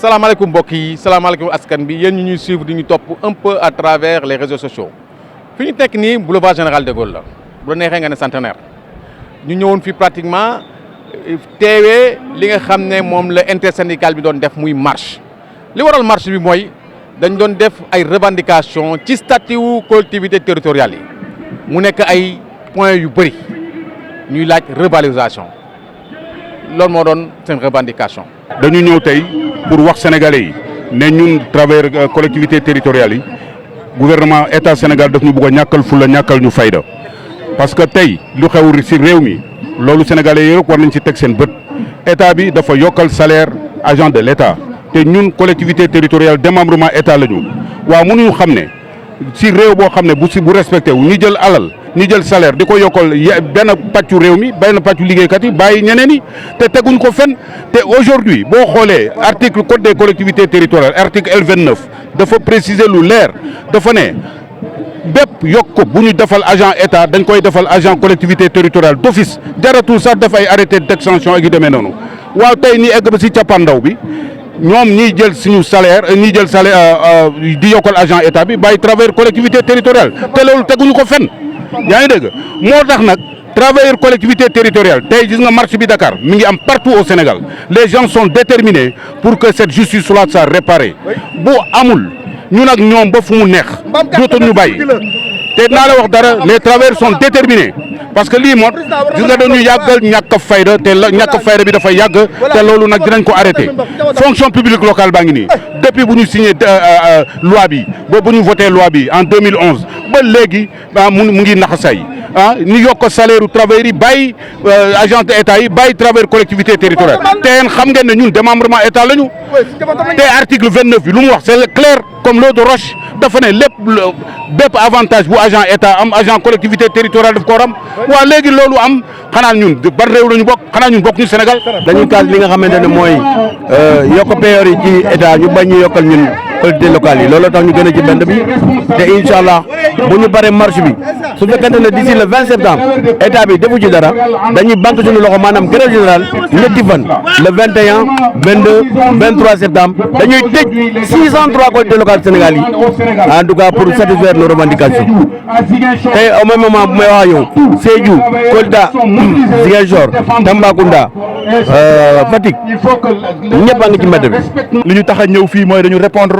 salaamaaleykum mbokk yi salaamaaleykum askan bi yéen ñu ñuy suivre di ñu topp un peu à travers les réseaux sociaux fi ñu nekk nii boulevard Général de Gaulle la bu la neexee nga ne centenaire ñu ñëwoon fi pratiquement teewee li nga xam ne moom la intersyndical bi doon def muy marche li waral marche bi mooy dañ doon def ay revendications ci statut wu collectivité territoriale yi mu nekk ay points yu bëri ñuy laaj revalorisation loolu moo doon seen revendication. dañu ñëw tey pour wax sénégalais yi ne ñun travers collectivité territoriales yi gouvernement état Sénégal daf ñu bëgg a ñàkkal fulla ñàkkal ñu fayda parce que tey lu xew ci réew mi loolu sénégalais yi rek war nañ ci teg seen bët état bi dafa yokkal salaire agent de l' état te ñun collectivité territoriale démembrement état la ñu waaw mënuñu xam ne ci réew boo xam ne bu respecté wu ñu jël alal ñu jël salaire di ko yokkal benn pàccu réew mi benn pàccu liggéeykat yi bàyyi ñeneen ñi te teguñ ko fenn te aujourd'hui boo xoolee article code des collectivités territoriales article L29 dafa préciser lu leer dafa ne bépp yokk bu ñu defal agent état dañ koy defal agent collectivité territoriale d'office jaratul sax def ay arrêté d'extension ak yu demee noonu waaw tey ni egg ba ci cappaandaw bi ñoom ñiy jël suñu salaire ñiy jël salaire di yokkal agent état bi bàyyi travers collectivité territoriale te loolu teguñu ko fenn yaa ngi dégg moo tax nag travailleurs collectivité territoriale tey gis nga marche bi Dakar mi ngi am partout au Sénégal les gens sont déterminés pour que cette justice soit réparée bu amul ñun ak ñoom ba fu mu neex dootuñu ñu bàyyi te naa la wax dara les travailleurs sont déterminés parce que lii moom gis nga dañu yàggal ñàkk a fayda te ñàkk a fayda bi dafa yàgg te loolu nag dinañ ko arrêté fonction publique locale baa ngi nii depuis bu ñu signé loi bi ba bu ñu voté loi bi en 2011 ba léegi mu ngi naxasay ñu yokk salaire u travailleurs yi bàyyi agent de état yi bàyyi travailleurs collectivité territoriale te yéen xam ngeen ne ñun démembrement état la ñu te article 29 bi lu mu wax c'est clair comme l'eau de roche dafa ne lépp bépp avantage bu agent état am agent collectivité territoriale daf ko war am waaw léegi loolu am xanaa ñun ban réew la ñu bokk xanaa ñun bokk ñu Sénégal. dañuy kaas li nga xamante ne mooy yokk payoor yi ci état ñu bañ ñu yokkal ñun collectivités locales yi looloo tax ñu gën a ci bend bi te incha allah bu ñu paree marche bi su fekkente ne d'ici le 20 septembre état bi defu ci dara dañuy banque suñu loxo maanaam grève générale ñetti fan le 21 22 23 septembre dañuy tëj 603 collectivités locales Sénégal yi en tout cas pour satisfaire nos revendications tey au même moment bu may wax ak yow Sédhiou Kolda Ziguinchor Tambacounda Fatick ñëpp a ngi ci mbedd bi. li ñu tax a ñëw fii mooy dañu répondre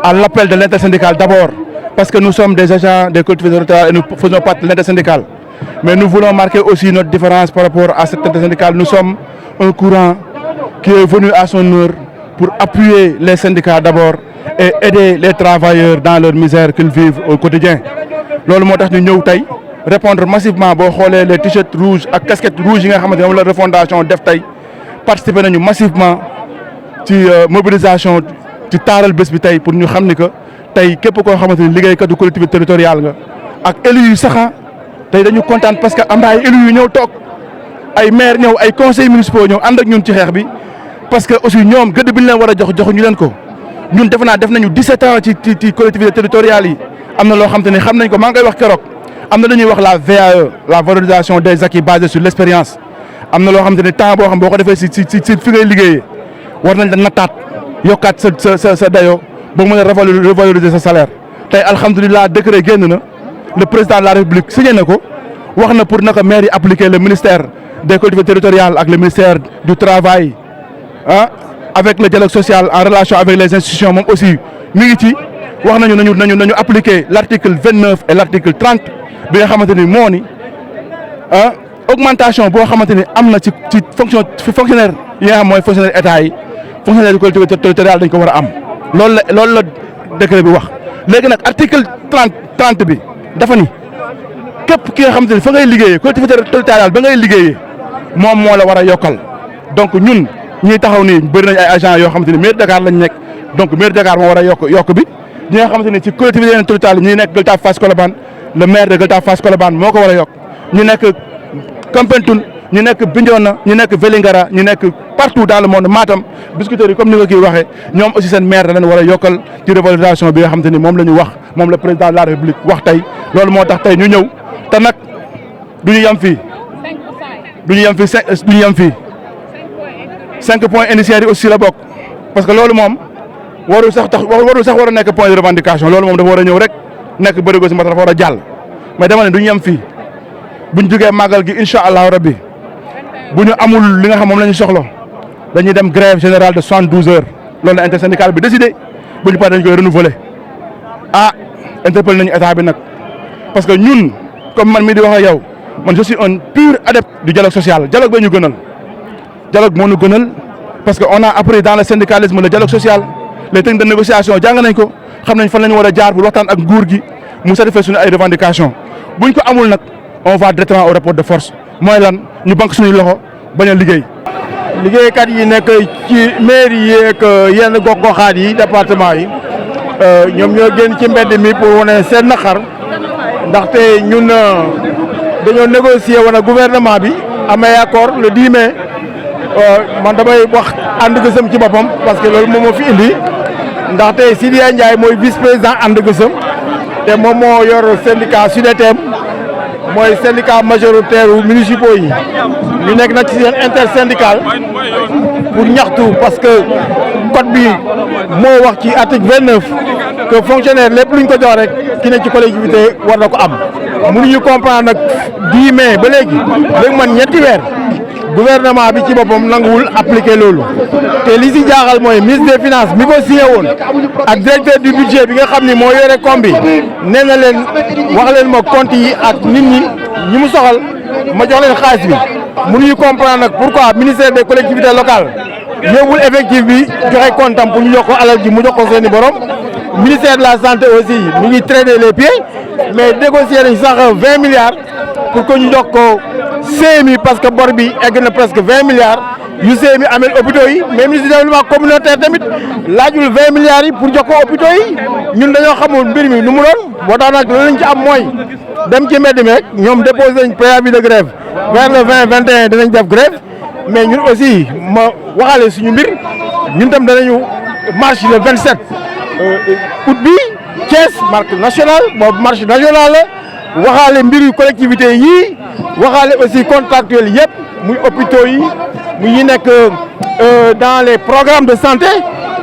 à l'appel de l'intersyndical d'abord parce que nous sommes des agents des collectivités territoriales et nous faisons partie de l'intersyndical mais nous voulons marquer aussi notre différence par rapport à cet intersyndical. Nous sommes un courant qui est venu à son heure pour appuyer les syndicats d'abord et aider les travailleurs dans leur misère qu'ils vivent au quotidien loolu moo tax ñu ñëw tey répondre massivement boo xoolee les t-shirts rouges ak casquettes rouges yi nga xamante ne moom la refondation def tey participer nañu massivement ci mobilisation ci taaral bés bi tey pour ñu xam ni que tey képp koo xamante ni liggéeykatu collectivité territoriale nga ak élus yu saxa tey dañu kontaan parce que am na ay élus yu ñëw toog ay maire ñëw ay conseils municipaux ñëw ànd ak ñun ci xeex bi parce que aussi ñoom gëdd bi ñu leen war a jox joxuñu leen ko ñun defe naa def nañu 17 ans ci collectivité territoriale yi am na loo xam te ne xam nañ ko maa ngi koy wax keroog am na lu ñuy wax la VAE la valorisation des acquis basée sur l'expérience am na loo xam te ne temps boo xam boo ko defee si fi ngay liggéeyee war nañ la nattaat yokkaat sa dayoo ba mën a revaloriser sa salaire tey alhamdulilah décret génn na le président de la république signé na ko wax na pour naka maire yi appliquer le ministère des collectivités territoriales ak le ministère du travail avec le dialogue social en relation avec les institutions moom aussi mi ngi ci wax nañu appliquer l'article 29 et l'article 30 bi nga xamante ni moo ni augmentation boo xamante ni am na ci fonctionnaire yi nga xam mooy fonctionnaire état yi fonctionnaire de collectivité territoriale dañ ko war a am loolu la décret bi wax léegi nag article 30 bi dafa ni képp ki nga xamante ni fa ngay liggéeyee collectivité territoriale ba ngay liggéeyee moom moo la war a yokkal donc ñun ñiy taxaw nii bëri nañ ay agents yoo xamante ni mairie Dakar lañ nekk donc mairie Dakar moo war a yokk bi ñi nga xamante ni ci collectivité territoriale ñi nekk Gueule Tapée Fass Colobane le maire de Gueule Tapée Fass Colobane moo ko war a yokk ñu nekk Kampentoun ñu nekk Bignona ñu nekk Vélingara ñu nekk partout dans le monde Matam Biscuiterie yi comme ni nga kii waxee ñoom aussi seen maire da leen war a yokkal ci revalorisation bi nga xamante ni moom la ñu wax moom le président de la République wax tey loolu moo tax tey ñu ñëw te nag du ñu yem fii 5 points initiaux yi aussi la bokk parce que loolu moom warul sax war a nekk point de revendication loolu moom dafa war a ñëw rek nekk bërigo si mbas dafa war a jàll mais dama ne du ñu yem fii buñ jugee màggal gi incha allahu rabbi bu ñu amul li nga xam moom la ñu soxla dañuy dem grève générale de 72 heures loolu la intersyndical bi décidé bu ñu paree dañ koy renouveler interpellé nañu état bi nag parce que ñun comme man mii di wax ak yow man je suis un pur adepte du dialogue social dialogue ba ñu gënal dialogue moo ñu gënal parce que on a appris dans le syndicalisme le dialogue social les techniques de négociation jàng nañ ko xam nañ fan la ñu war a jaar pour waxtaan ak nguur gi mu satisfaire suñu ay revendications buñ ko amul nag on va directement au rapport de force mooy lan ñu banque suñuy loxo bañ a liggéey. liggéeykat yi nekk ci mairie yi ak yenn gox-goxaat yi département yi ñoom ñoo génn ci mbedd mi pour wane seen naqar ndaxte ñun dañoo négocier woon ak gouvernement bi amee accord le 10 mai man damay wax ànd gësëm ci boppam parce que loolu moom moo fi indi ndaxte Sidya Ndiaye mooy vice président ànd gësëm te moom moo yor syndicat SUDETEM mooy syndicat majoritaire municipaux yi ñu nekk nag ci seen intersyndical pour ñaxtu parce que code bi moo wax ci article 29 que fonctionnaire lépp luñ ko jox rek ki ne ci collectivité war na ko am mënuñu comprendre nag 10 mai ba léegi man ñetti weer gouvernement bi ci boppam nanguwul appliquer loolu te li si jaaxal mooy ministre des finances mi ko signé woon ak directeur du budget bi nga xam ni moo yore com bi nee na leen wax leen ma compte yi ak nit ñi mu soxal ma jox leen xaalis bi mënuñu comprendre nag pourquoi ministère des collectivités locales yóbbul effectif bi joxe comptam pour ñu jox ko alal ji mu jox ko seeni borom ministère de la santé aussi mu ngi traîner les pieds mais négocier nañ sax 20 milliards pour que ñu jox ko CMI parce que bor bi egg na presque 20 milliards yu CMI amel hôpitaux yi mais ministre du développement communautaire tamit laajul 20 milliards yi pour jox ko hôpitaux yi ñun dañoo xamul mbir mi nu mu doon boo tax nag loolu lañ ci am mooy dem ci mbedd mi rek ñoom déposé nañ préavis de grève vers le 20-21 dinañ def grève mais ñun aussi ma waxaale suñu mbir ñun tam danañu marche le 27 août bi Thiès marche nationale boobu marche nationale la waxaale mbiru collectivité yii waxaale aussi contractuels yëpp muy hôpitaux yi muy ñi nekk dans les programmes de santé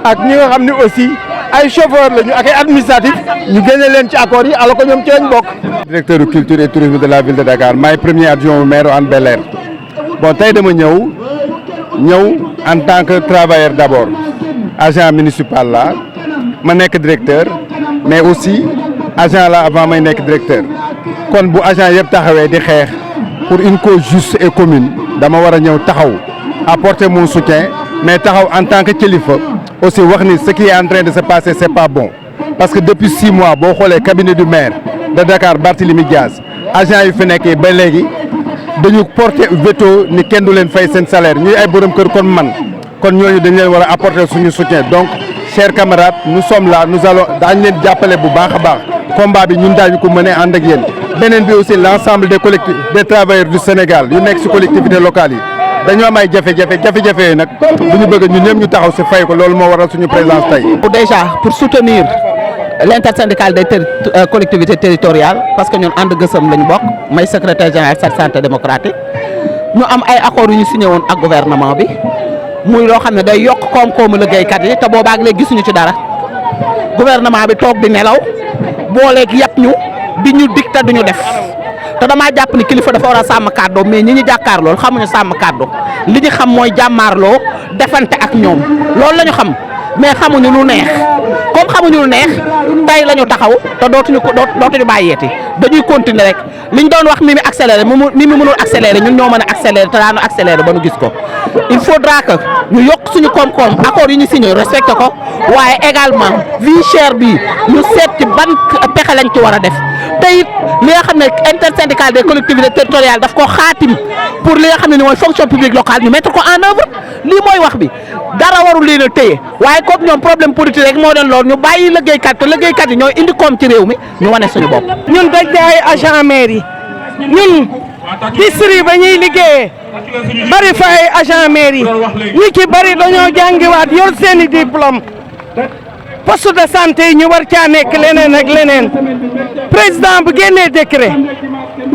ak ñi nga xam ne aussi ay chauffeurs lañu ak ay administratifs ñu génne leen ci accords yi alors que ñoom ci lañ bokk. directeur du culture et tourisme de la ville de Dakar maay premier adjoint au maire Hann Bel-Air bon tey dama ñëw en tant que travailleur d'abord agent municipal la ma nekk directeur mais aussi agent la avant may nekk directeur kon bu agent yëpp taxawee di xeex pour une cause juste et commune dama war a ñëw taxaw apporter mon soutien mais taxaw en tant que kilifa aussi wax ni ce qui est en train de se passer c'est pas bon parce que depuis 6 mois boo xoolee cabinet du maire de Dakar Barthélémy Dias agent yu fi nekkee ba léegi dañu porter veto ni kenn du leen fay seen salaire ñuy ay borom kër kon man kon ñooñu dañ leen war a apporter suñu soutien donc chers camarades nous sommes là nous allons daañu leen jàppale bu baax a baax combat bi ñun daañu ko mëne ànd ak yéen beneen bi aussi l'ensemble des collectivités des travailleurs du Sénégal yu nekk ci collectivités locales yi dañoo am ay jafe-jafe yooyu nag bu ñu bëgg ñun ñëpp ñu taxaw ci fay ko loolu moo waral suñu présence tey. Déjà pour soutenir l'intersyndicale des collectivités territoriales parce que ñun ànd gësëm lañu bokk may secrétaire général santé démocratique ñu am ay accords yu ñu signé woon ak gouvernement bi muy loo xam ne day yokk koom-koomu liggéeykat yi te boobaag léegi gisuñu ci dara gouvernement bi toog di nelaw booleeg yàpp ñu di ñu dig te duñu def te damaa jàpp ni kilifa dafa war a sàmm kàddu mais ñi ñu jàkkaar lool xamuñu sàmm kàddu li ñu xam mooy jàmmaarloo defante ak ñoom loolu la ñu xam mais xamuñu lu neex comme xamuñu lu neex tey la ñu taxaw te dootuñu bàyyeeti dañuy continuer rek liñ doon wax Mimi accéléré Mimi mënul accéléré ñun ñoo mën a accéléré te daanu accéléré ba nu gis ko il faudra que ñu yokk suñu koom-koom accord yi ñu signé respecté ko waaye également vie chère bi ñu seet ci ban pexe lañ ci war a def te it li nga xam ne intersyndical des collectivités territoriales daf ko xaatim pour li nga xam ne ni mooy fonction publique locale ñu mettre ko en œuvre lii mooy wax bi dara warul leen a téye waaye comme ñoom problème politique rek moo doon loolu ñu bàyyi liggéeykat te liggéeykat yi ñooy indi koom ci réew mi ñu wane suñu bopp. ñun dañ di ay agent mairie ñun district ba ñuy liggéeyee bari fa ay agent mairie ñi ci bari dañoo jàngiwaat yor seeni diplôme poste de santé yi ñu war caa nekk leneen ak leneen président bu génnee décret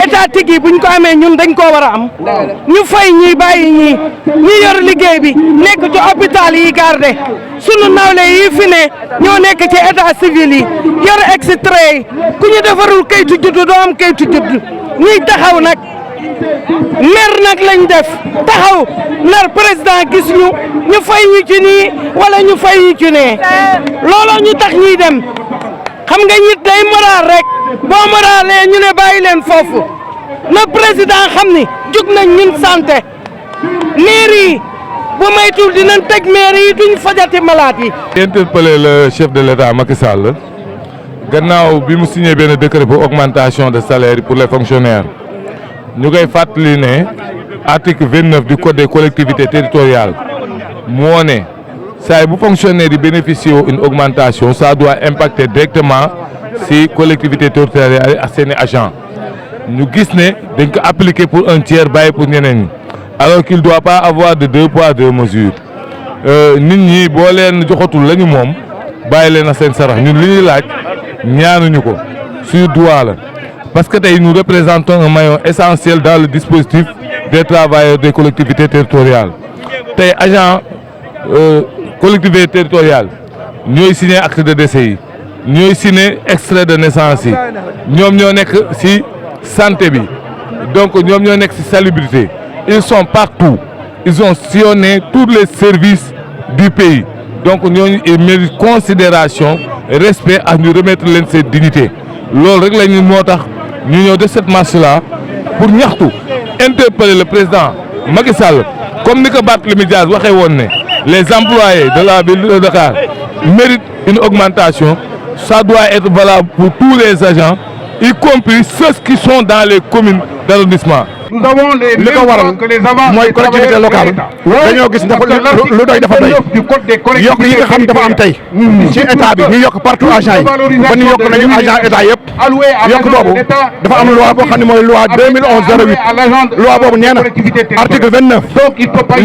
état pratique yi buñ ko amee ñun dañ koo war a am ñu fay ñi bàyyi ñi yor liggéey bi nekk ci hôpital yi garde sunu nawle yi fi ne ñoo nekk ci état civil yi yor extrait yi ku ñu defarul kayitu juddu doo am kayitu juddu ñuy taxaw nag mer nag lañ def taxaw nar président gis ñu fay ñu ci nii wala ñu fay ñu ci nee looloo ñu tax ñuy dem xam nga nit day moral rek boo moralee ñu ne bàyyi leen foofu na président xam ni jug nañ ñun santé mairie yi bu maytul dinañ teg mairie yi duñ fajati malade yi. Interpeller le chef de l'État Macky Sall gannaaw bi mu signé benn décret pour augmentation de salaire pour les fonctionnaires ñu koy fàttali ne article 29 du code des collectivités territoriales moo ne saa bu fonctionnaire yi bénéficier une augmentation ça doit impacter directement si collectivité territoriale ak seeni agents ñu gis ne dañ ko appliquer pour un tiers bàyyi pour ñeneen ñi alors qu'il doit pas avoir de deux poids deux mesures nit ñi boo leen joxatul la ñu moom bàyyi leen a seen sarax ñun li ñuy laaj ñaanuñu ko suñu droit la parce que tey nous représentons un maillon essentiel dans le dispositif des travailleurs des collectivités territoriales tey agent collectivité territoriale ñooy signé acte de décès yi ñooy signé extrait de naissance yi ñoom ñoo nekk ci santé bi donc ñoom ñoo nekk ci salubrité ils sont partout ils ont sillonné tous les services du pays donc ñooñu ils méritent considération respect ak ñu remettre leen seen dignité loolu rek la ñu moo tax ñu ñëw de cette marche là pour ñaxtu interpeller le président Macky Sall comme ni ko Barthélémy Dias waxee woon ne les employés de la ville de Dakar méritent une augmentation ça doit être valable pour tous les agents y compris ceux qui sont dans les communes d'arrondissement. li ko waral mooy collectivité locale dañoo gis dafa lu doy dafa doy yokk yi nga xam dafa am tey ci état bi ñu yokk partout agent yi ba ñu yokk nañu agent état yëpp yokk boobu dafa am loi boo xam ne mooy loi 2011-08 loi boobu nee na article 29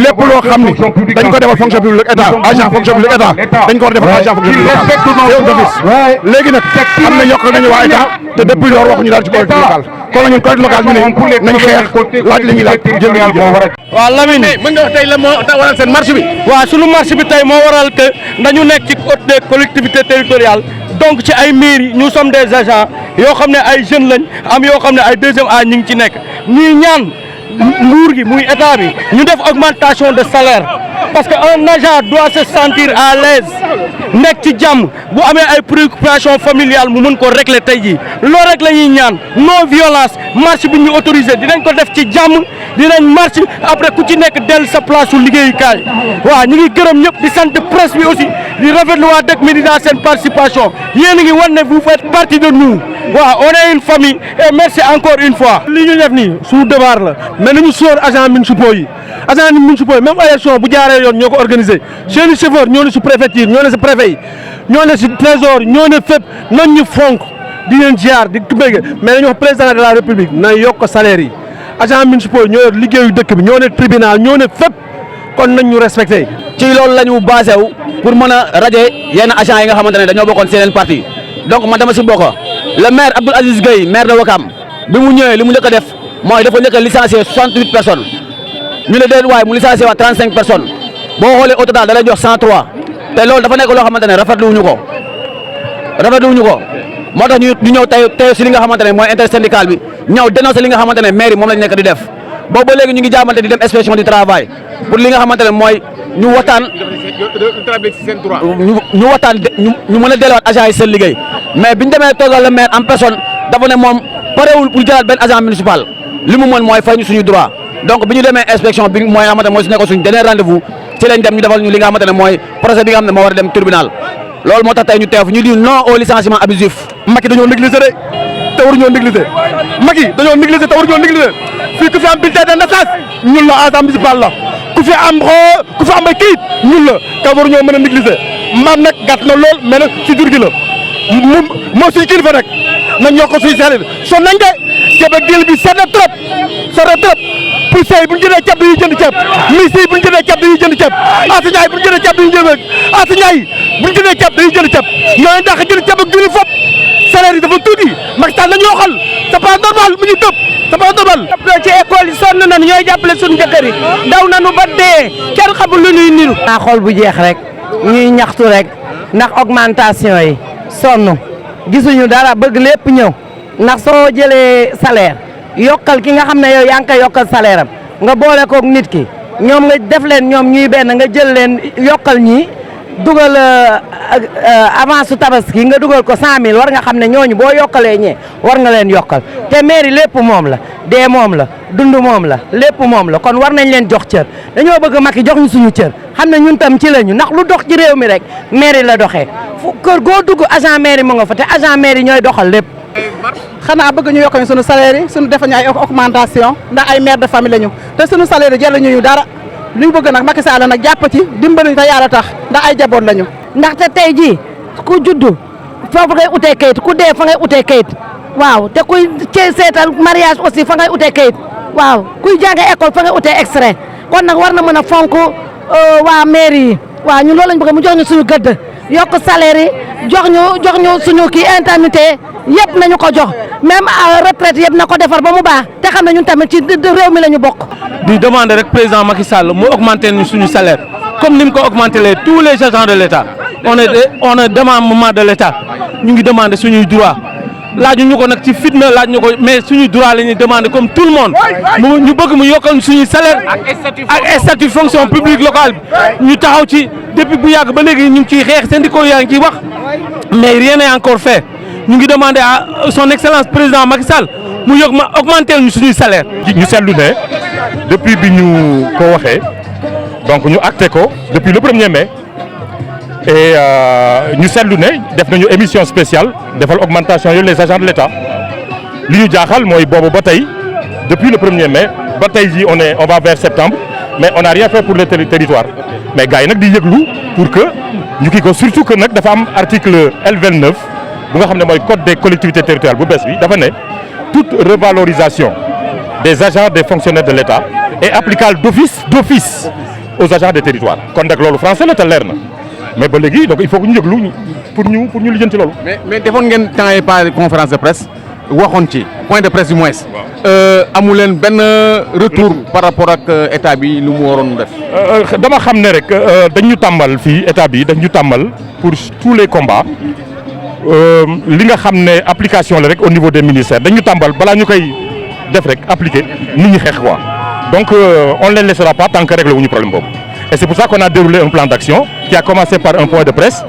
lépp loo xam ni dañ ko defal fonction publique état agent fonction publique état dañ ko war a defal agent fonction publique yow d'office léegi nag am na yokk nañu waa état te depuis loolu waxuñu daal ci collectivité locale kon ñun collectivité locale ñu ne nañ xeex laaj li ñuy laaj jël li ñuy jël. waaw Lamine mën nga wax tey la moo waral seen marche bi. waaw sunu marche bi tey moo waral que dañu nekk ci code des collectivités territoriales donc ci ay mairie nous sommes des agents yoo xam ne ay jeunes lañ am yoo xam ne ay deuxième âge ñu ngi ci nekk ñuy ñaan nguur gi muy état bi ñu def augmentation de salaire parce que un agent doit se sentir à l'aise nekk ci jàmm bu amee ay préoccupations familiales mu mën ko régler tey jii loolu rek la ñuy ñaan non violence marche bi ñu autorisé dinañ ko def ci jàmm dinañ marche après ku ci nekk dellu sa place su liggéeyukaay waaw ñu ngi gërëm ñëpp di sant presse bi aussi di rafetlu waa Dak Médina seen participation yéen a ngi wan ne vous faites partie de nous waaw on est une famille et merci encore une fois. li ñu def nii suñu devoir la mais nañu sóor agent municipaux yi même élection bu jaaree yoon ñoo ko organisé seeni chauffeur ñoo ne si préfecture ñoo ne si préfet yi ñoo ne si trésor ñoo ne fépp nañ ñu fonk di leen ziar di bëgg mais dañu wax président de la république na yokk salaire yi agent municipaux yi ñoo yor liggéeyu dëkk bi ñoo ne tribunal ñoo ne fépp kon nañ ñu respecté. ci loolu la ñu basé wu pour mën a raje yenn agents yi nga xamante ne dañoo bokkoon seen parti donc man dama si bokk le maire Abdoul Aziz Gueye maire de Ouakam bi mu ñëwee li mu njëkk a def mooy dafa njëkk a licencier 68 personnes ñu ne déet waaye mu licencier waa 35 personnes boo xoolee au total da lay jox 103 te loolu dafa nekk loo xamante ne rafetlu wuñu ko moo tax ñu ñëw tey si li nga xamante ne mooy intersyndical bi ñëw dénoncer li nga xamante ne maire yi moom lañ nekk di def boobu ba léegi ñu ngi jaamante di dem inspection du travail pour li nga xamante ne mooy ñu waxtaan ñu waxtaan ñu mën a delluwaat agent yi seen liggéey mais biñu demee toogal le maire en personne dafa ne moom parewul pour jëlaat benn agent municipal li mu mën mooy fay ñu suñu droit donc bi ñu demee inspection bi mooy nga xamante ne mooy su nekkoon suñu dernier rendez-vous ci lañ dem ñu defal ñu li nga xamante ne mooy procès bi nga xam ne moo war a dem tribunal loolu moo tax tey ñu teew ñu di non au licenciement abusif. Macky dañoo négliger de te waruñoo négliger Macky dañoo négliger te waruñoo négliger fii ku fi am bulletin de naissance ñun la agent municipal la ku fi am ay kayit ñun la te waruñoo mën a négliger maam nag gàtt na lool mais nag si jur gi la moo suy kilifa nag nañ yokk suy salaire son nañ de ceeb ak diil bi seet na trop policiers yi bu ñu jëndee ceeb dañuy jënd ceeb ministres yi bu ñu jëndee ceeb dañuy jënd ceeb enseignants yi bu ñu jëndee ceeb dañuy jënd enseignants yi bu ñu jëndee ceeb dañuy jënd ceeb ñooñu dàq jënd ceeb ak diil fop salaire yi dafa tuuti Macky Sall nañu yokkal c'est pas normal mu ngi tëb c'est pas normal. ci école yi sonn nañu ñooy jàppale suñu jëkkër yi daw nañu ba dee kenn xamul lu ñuy niru. naa xool bu jeex rek ñuy ñaxtu rek ndax augmentation yi sonn gisuñu dara bëgg lépp ñëw ndax soo jëlee salaire yokkal ki nga xam ne yow yaa ngi koy yokkal salaire am nga boole koog nit ki ñoom nga def leen ñoom ñuy benn nga jël leen yokkal ñii dugal avance su tabaski nga dugal ko 100000 war nga xam ne ñooñu boo yokkalee ñee war nga leen yokkal te mairie lépp moom la dee moom la dund moom la lépp moom la kon war nañ leen jox cër dañoo bëgg Macky jox ñu suñu cër xam ne ñun tam ci lañu ndax lu dox ci réew mi rek mairie la doxee fu kër goo dugg agent mairie mu nga fa te agent mairie ñooy doxal lépp. xanaa bëgg ñu yokk ñu suñu salaire yi suñu defa ñu ay augmentation ndax ay mère de famille lañu te suñu salaire yi jël ñu dara lu ñu bëgg nag Macky Sall nag jàpp ci dimbali te yàlla tax ndax ay jaboot lañu. ndaxte tey jii ku juddu foofu ngay utee kayit ku dee fa ngay utee kayit waaw te kuy seetal mariage aussi fa ngay utee kayit waaw kuy jàng école fa ngay utee extrait kon nag war na mën a fonk waa mairie yi waaw ñun loolu lañ bëgg mu jox ñu suñu gëdd yokk salaire yi jox ñu suñu kii indemnité yëpp nañu ko jox même retraite yëpp na ko defar ba mu baax te xam ne ñun tamit ci réew mi la ñu bokk. di demander rek président Macky Sall mu augmenter ñu suñu salaire comme ni mu ko augmenter tous les agents de l'État on est démembrement de l'État ñu ngi demander suñuy droit laaju ñu ko nag ci fitna laaj ñu ko mais suñuy droit la ñuy demander comme tout le monde ñu bëgg mu yokkal suñuy salaire ak statut fonction publique locale bi ñu taxaw ci depuis bu yàgg ba léegi ñu ngi ciy xeex syndicats yaa ngi ciy wax mais rien n'est encore fait ñu ngi demander à son excellence président Macky Sall mu yokk ma augmenter ñu suñuy salaire. ñu seetlu ne depuis bi ñu ko waxee donc ñu acté ko depuis le 1er mai et ñu seetlu ne def nañu émission spéciale defal augmentation yooyu les agents de l'État li ñu jaaxal mooy boobu ba tey depuis le 1er mai ba tey jii on va vers septembre mais on n'a rien fait pour le territoire mais gars yi nag di yëglu pour que ñu kii ko surtout que nag dafa am article L29 bu nga xam ne mooy code des collectivités territoriales bu bees bi dafa ne toute revalorisation des agents des fonctionnaires de l'État est applicable d'office aux agents des territoires kon nag loolu français la te leer na mais ba léegi donc il faut que ñu yëglu pour ñu lijjanti loolu. mais defoon ngeen temps yi pas conférence de presse waxoon ci point de presse du moins. amu leen benn retour par rapport ak état bi lu mu waroon def. dama xam ne rek dañu tàmbal fii état bi dañu tàmbal pour tous les combats li nga xam ne application la rek au niveau des ministères dañu tàmbal balaa ñu koy def rek appliquer nit ñi xeex quoi donc on ne les laissera pas tant que réglé wuñu problème boobu. Et c'est pour ça qu'on a déroulé un plan d'action qui a commencé par un point de presse.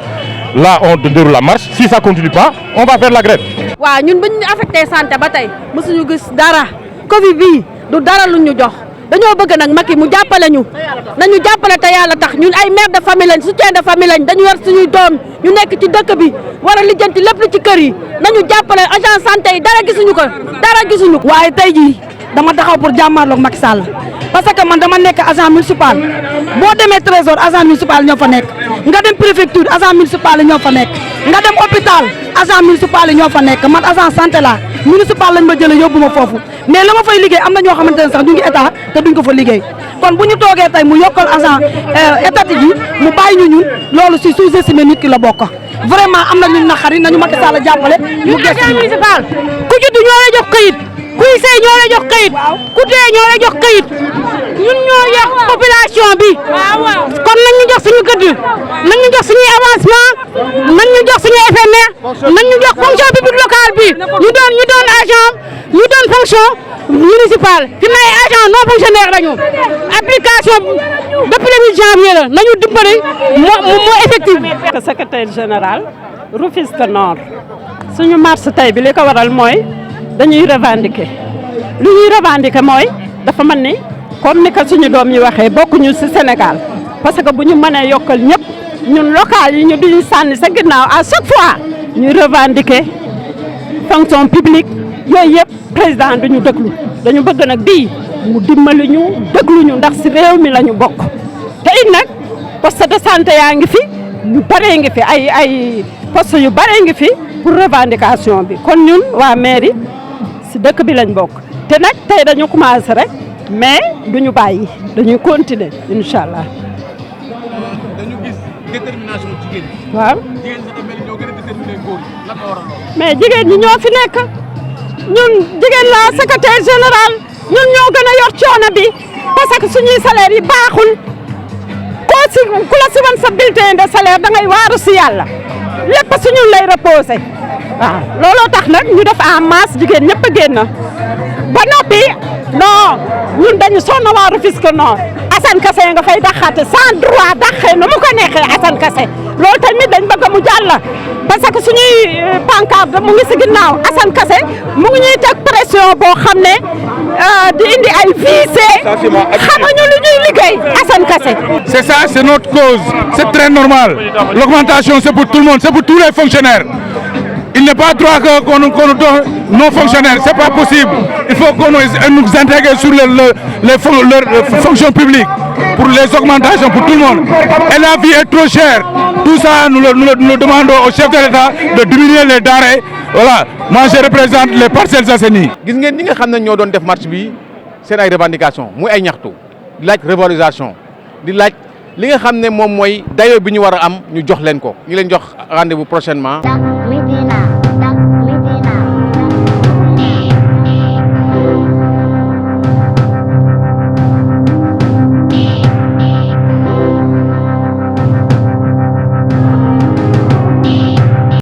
Là, on déroule la marche. Si ça ne continue pas, on va faire la grève. waaw ñun bu ñu affecté santé ba tey mësuñu gis dara Covid bii du dara lu ñu jox dañoo bëgg nag Macky mu jàppale ñu nañu jàppale te yàlla tax ñun ay mère de famille lañ soutien de famille lañ dañu yor suñuy doom ñu nekk ci dëkk bi war a lijjanti lépp lu ci kër yi nañu jàppale agent santé yi dara gisuñu ko. waaye tey jii dama taxaw pour jàmmarloog Macky Sall parce que man dama nekk agent municipal boo demee trésor agent municipal ñoo fa nekk nga dem préfecture agent municipal ñoo fa nekk nga dem hôpital agent municipal ñoo fa nekk man agent santé la municipal lañ ma jëlee yóbbu ma foofu mais la ma fay liggéey am na ñoo xamante ne sax ñu ngi état te duñ ko fa liggéey kon bu ñu toogee tey mu yokkal agent étatique yi mu bàyyi ñu ñun loolu si sous-estimé nit ki la bokk vraiment am na ñu naqari nañu Macky Sall jàppale mu gëstu agent municipal ku judd ñoo lay jox këyit kuy sëy ñoo lay jox këyit ku dee ñoo lay jox këyit ñun ñoo yàq population bi kon nañ ñu jox suñu gëdd nañ ñu jox suñuy avancement nañ ñu jox suñu FMR nañ ñu jox fonction publique locale bi ñu doon agent ñu doon fonction municipale fi may agent non fonctionnaire lañu application depuis le 8 janvier la nañu dimbali moo effectif. secrétaire général Rufisque Nord suñu marche tey bi li ko waral mooy dañuy revendiquer lu ñuy revendiquer mooy dafa mel ni comme ni ko suñu doom yi waxee bokkuñu ci Sénégal parce que bu ñu mënee yokkal ñëpp ñun local yi ñu duñu sànni sa ginnaaw à chaque fois ñuy revendiquer fonction publique yooyu yëpp président duñu déglu dañu bëgg nag bii mu dimbali ñu déglu ñu ndax ci réew mi la ñu bokk te it nag poste de santé yaa ngi fi ñu baree ngi fi ay poste yu baree ngi fi pour revendication bi kon ñun waa mairie ci dëkk bi lañ bokk te nag tey dañu commencé rek mais duñu bàyyi dañuy continuer incha allah. dañu gis détermination jigéen ñi. waaw jigéen ñi dafa mel ni ñoo gën a déterminé góor ñi lan moo waral loolu. mais jigéen ñi ñoo fi nekk ñun jigéen la secrétaire général ñun ñoo gën a yor coono bi parce que suñuy salaire yi baaxul ku la si wan sa bulletin de salaire da ngay waaru si yàlla lépp su ñun lay reposé waaw looloo tax nag ñu def en masse jigéen ñëpp a génn ba noppi non ñun dañu sonn waa Rufisque Nord Assane Kassé nga fay daxaate sans droit daxee nu mu ko neexee Assane Kassé loolu tamit dañ bëgg mu jàll parce que suñuy pancarte mu ngi si ginnaaw Assane Kassé mu ngi ñuy teg pression boo xam ne di indi ay vissé xamuñu lu ñuy liggéey Assane Kassé. C'est ça, c'est notre cause, c'est très normal. L'augmentation c'est pour tout le monde, c'est pour tous les fonctionnaires. Il n'est pas droit qu'on nous donne nos fonctionnaires, c'est pas possible. Il faut qu'on nous intègre sur les fonctions publiques pour les augmentations pour tout le monde. Et la vie est trop chère. Tout ça, nous le demandons au chef de l'État de diminuer les denrées. Voilà, moi je représente les Parcelles Assainies. gis ngeen ñi nga xam ne ñoo doon def marche bi seen ay revendication muy ay ñaxtu di laaj revalorisation di laaj li nga xam ne moom mooy dayoo bi ñu war a am ñu jox leen ko ñu leen jox rendez-vous prochainement.